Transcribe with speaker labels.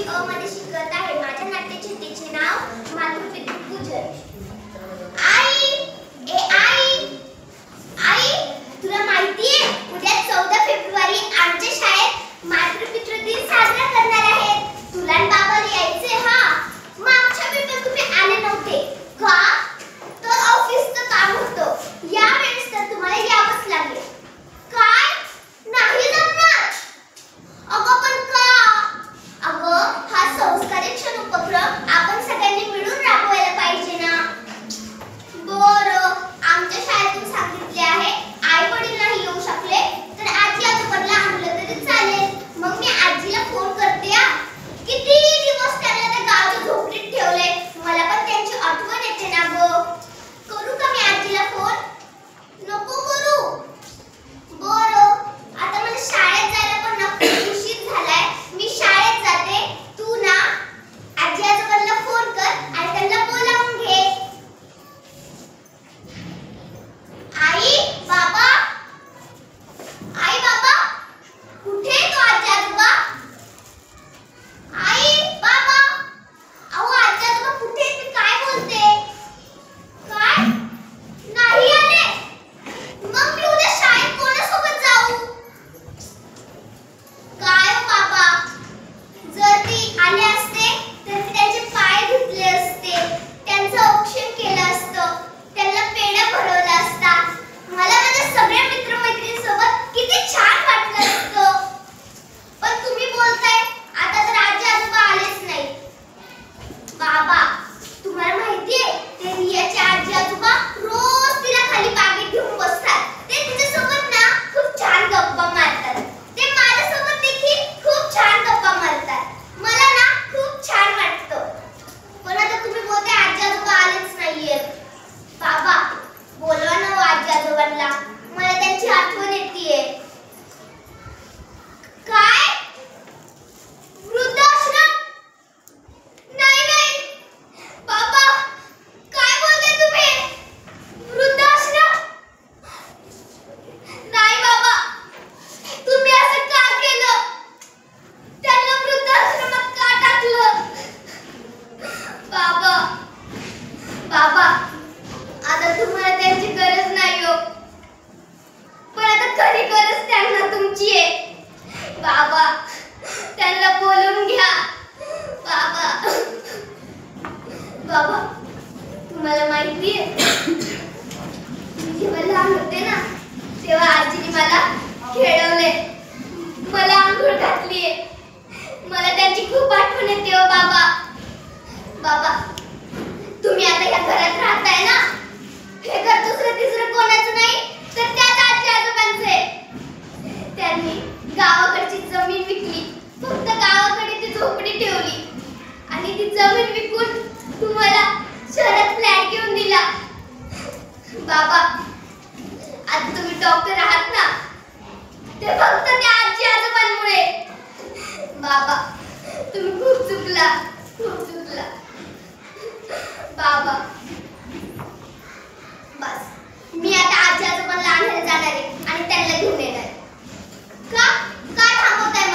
Speaker 1: अ मध्ये शिकत आहे. माझ्या नाट्यचिंतेचे नाव मातृपितृ पूजन. आई, ए आई, तुला माहितीये उद्या 14 फेब्रुवारी आमच्या शाळेत मातृपितृ दिन साजरा करणार आहेत. तुला आणि बाबाला यायचे. हा, मागच्या वेळेस तुम्ही आले नव्हते का? तर ऑफिसचं काम होतं. या वेळेस तर तुम्हाला यावंच लागेल. काय? नाही जमणार? अगं पण का? अगं हा संस्कारक्षम उपक्रम आपण सगळ्यांनी मिळून राबवायला पाहिजे ना. बरं, आमच्या शाळेतून सांगितले आहे आई वडील नाही येऊ शकले तर आजी आजोबांना आणलं तरी चालेल. मग मी आजीला फोन करते. किती दिवस त्यांना त्या गावाच्या झोपडीत ठेवले. मला पण त्यांची आठवण येते ना गं. करू का मी आजीला फोन? नको करू. बरं, आता मला शाळेत जायला पण नक्की उशीर झालाय. मी शाळेत जाते. तू ना आजी आजोबांना फोन कर आणि त्यांना बोलावून घे. आई बाबा, कुठे तो आजी आजोबा? आई बाबा, अहो आजी आजोबा कुठे? मी काय बोलते? काय? नाही आले? मग मी उद्या शाळेत कोणासोबत जाऊ? काय हो बाबा, जर ती आले असते तर मी त्यांचे पाय धुतले असते, त्यांचं औक्षण केलं असतं, त्यांना पेढा भरवला असता. मला माझ्या सगळ्या मित्रमैत्रिणींसोबत किती छान वाटलं असतं. पण तुम्ही बोलताय आता तर आजी आजोबा आलेच नाही. बाबा, तुम्हाला माहितीये ते रियाचे आजी आजोबा रोज तिला खाली बागेत घेऊन बसतात. ते तिच्यासोबत ना खूप छान गप्पा मारतात. ते माझ्यासोबत देखील खूप छान गप्पा मारतात. मला ना खूप छान वाटतं. पण आता तुम्ही बोलताय आजी आजोबा आलेच नाहीयेत. बाबा, बोलवा ना हो आजी आजोबांना. मला त्यांची आठवण येतेय. काय? वृद्धाश्रम? नाही बाबा, काय बोलताय तुम्ही? वृद्धाश्रम? नाही बाबा, तुम्ही असं का केलं? त्यांना वृद्धाश्रमात का टाकलं? बाबा, आता तुम्हाला त्यांची गरज नाही हो. पण आता खरी गरज त्यांना तुमची आहे. बाबा, त्यांना बोलून घ्या. बाबा, तुम्हाला माहितीये मी जेव्हा लहान होते ना तेव्हा आजीने मला खेळवले, मला आंघोळ घातलीये. मला त्यांची खूप आठवण येते हो बाबा, तुम्ही आता या घरात राहताय ना, हे घर दुसरं तिसरं कोणाचं नाही तर त्याच आजी आजोबांचे. त्यांनी गावाकडची जमीन विकली, फक्त गावाकडे ती झोपडी ठेवली आणि ती जमीन विकून तुम्हाला शहरात फ्लॅट घेऊन दिला. बाबा, आता तुम्ही डॉक्टर आहात ना, ते फक्त त्या आजी आजोबांमुळे. बाबा, तुम्ही खूप चुकला. बाबा, बस, मी आता आजी आजोबांना आणायला जाणार आहे आणि त्यांना घेऊन येणार. का थांबवताय